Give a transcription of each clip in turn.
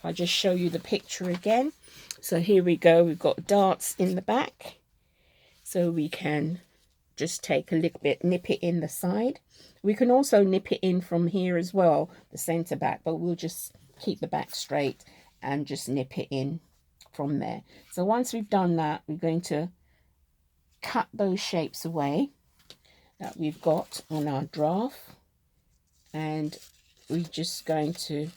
I'll just show you the picture again. So here we go, we've got darts in the back, so we can just take a little bit, nip it in the side. We can also nip it in from here as well, the center back, but we'll just keep the back straight and just nip it in from there. So once we've done that, we're going to cut those shapes away that we've got on our draft, and we're just going to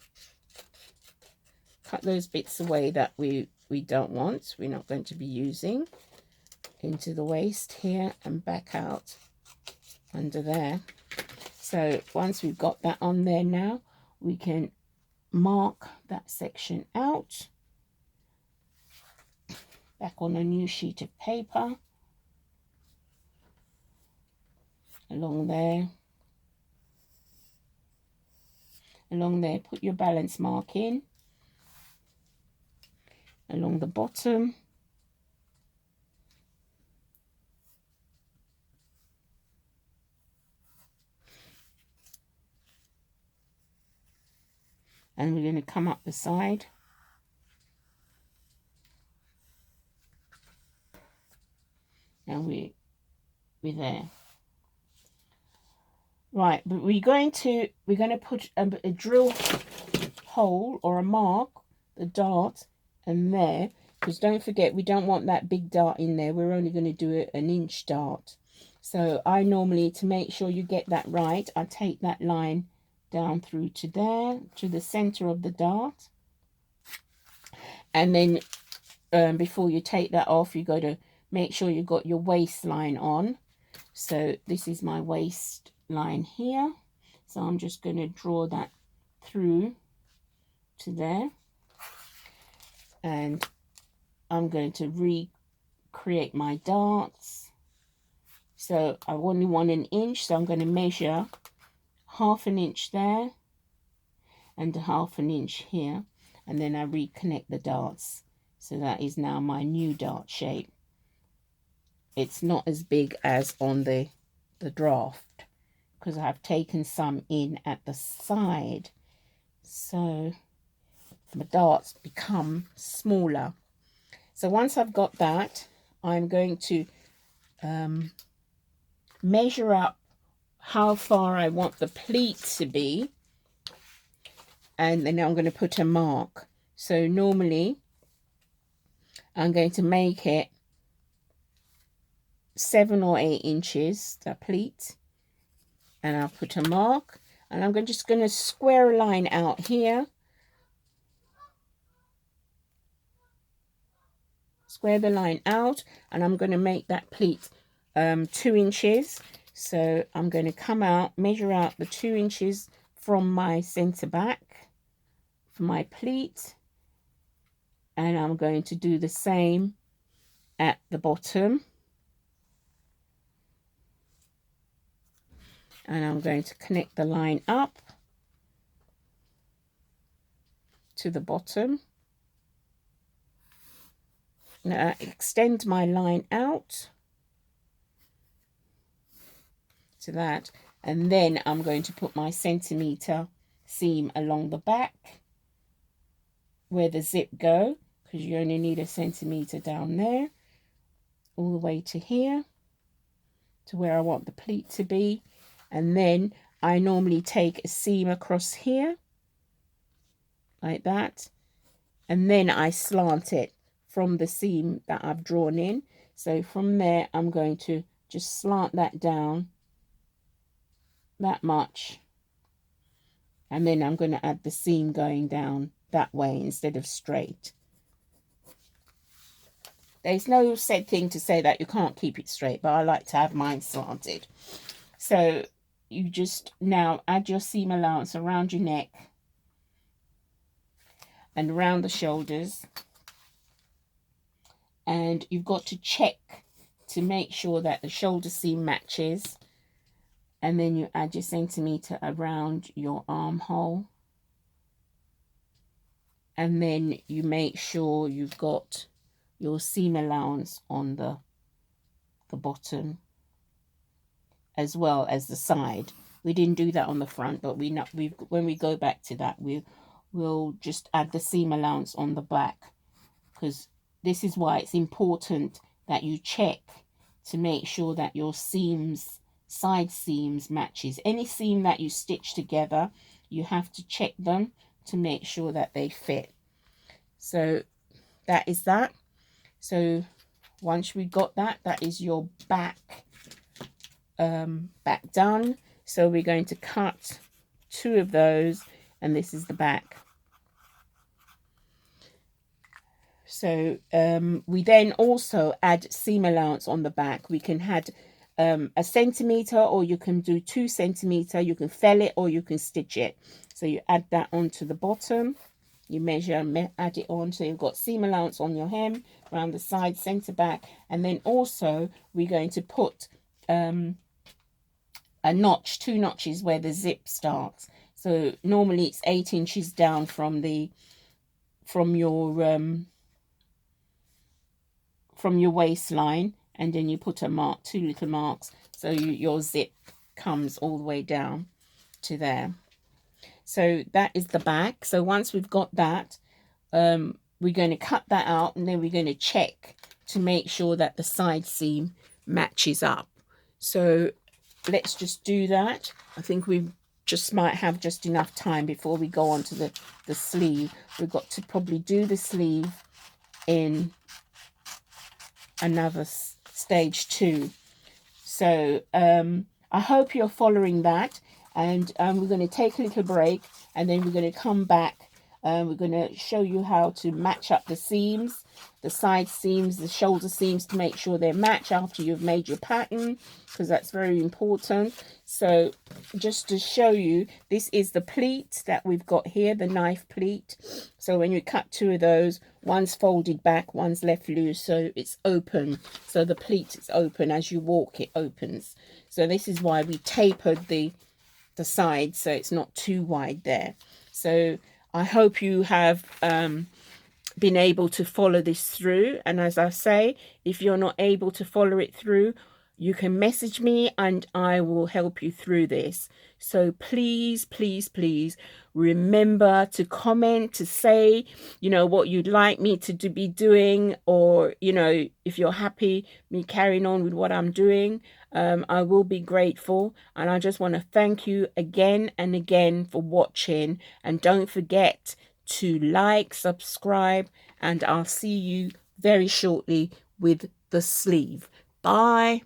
cut those bits away that we don't want, we're not going to be using, into the waist here and back out under there. So once we've got that on there, now we can mark that section out back on a new sheet of paper along there, put your balance mark in along the bottom, and we're going to come up the side and we're there. Right, but we're going to put a drill hole or a mark, the dart, and there, because don't forget, we don't want that big dart in there. We're only going to do an inch dart. So I normally, to make sure you get that right, I take that line down through to there, to the center of the dart. And then before you take that off, you got to make sure you got your waistline on. So this is my waistline here. So I'm just going to draw that through to there. And I'm going to recreate my darts. So I only want an inch, so I'm going to measure 1/2 inch there and 1/2 inch here, and then I reconnect the darts. So that is now my new dart shape. It's not as big as on the draft because I've taken some in at the side, so my darts become smaller. So once I've got that, I'm going to measure up how far I want the pleat to be, and then I'm going to put a mark. So normally I'm going to make it 7 or 8 inches, the pleat, and I'll put a mark, and I'm just going to square a line out here, square the line out, and I'm going to make that pleat 2 inches. So I'm going to come out, measure out the 2 inches from my center back for my pleat, and I'm going to do the same at the bottom, and I'm going to connect the line up to the bottom. Now extend my line out to that, and then I'm going to put my centimeter seam along the back where the zip go, because you only need 1 centimeter down there, all the way to here, to where I want the pleat to be. And then I normally take a seam across here like that, and then I slant it from the seam that I've drawn in. So from there I'm going to just slant that down that much, and then I'm going to add the seam going down that way instead of straight. There's no said thing to say that you can't keep it straight, but I like to have mine slanted. So you just now add your seam allowance around your neck and around the shoulders, and you've got to check to make sure that the shoulder seam matches, and then you add your centimeter around your armhole, and then you make sure you've got your seam allowance on the bottom as well as the side. We didn't do that on the front, but when we go back to that, we we'll just add the seam allowance on the back, because this is why it's important that you check to make sure that your seams, side seams, matches. Any seam that you stitch together, you have to check them to make sure that they fit. So that is that. So once we got that, that is your back back done. So we're going to cut 2 of those, and this is the back. So we then also add seam allowance on the back. We can add a centimeter, or you can do 2 centimeter. You can fell it or you can stitch it. So you add that onto the bottom. You measure, add it on, so you've got seam allowance on your hem, around the side, center, back. And then also we're going to put a notch, 2 notches where the zip starts. So normally it's 8 inches down from your waistline, and then you put a mark, 2 little marks, so your zip comes all the way down to there. So that is the back. So once we've got that, we're going to cut that out, and then we're going to check to make sure that the side seam matches up. So let's just do that. I think we just might have just enough time before we go on to the sleeve. We've got to probably do the sleeve in another stage 2. So I hope you're following that, and we're going to take a little break, and then we're going to come back. We're going to show you how to match up the seams, the side seams, the shoulder seams, to make sure they match after you've made your pattern, because that's very important. So just to show you, this is the pleat that we've got here, the knife pleat. So when you cut 2 of those, one's folded back, one's left loose, so it's open. So the pleat is open. As you walk, it opens. So this is why we tapered the side, so it's not too wide there. So I hope you have been able to follow this through. And as I say, if you're not able to follow it through, you can message me and I will help you through this. So please, please, please remember to comment, to say, what you'd like me to be doing, or, if you're happy me carrying on with what I'm doing. I will be grateful, and I just want to thank you again and again for watching. And don't forget to like, subscribe, and I'll see you very shortly with the sleeve. Bye.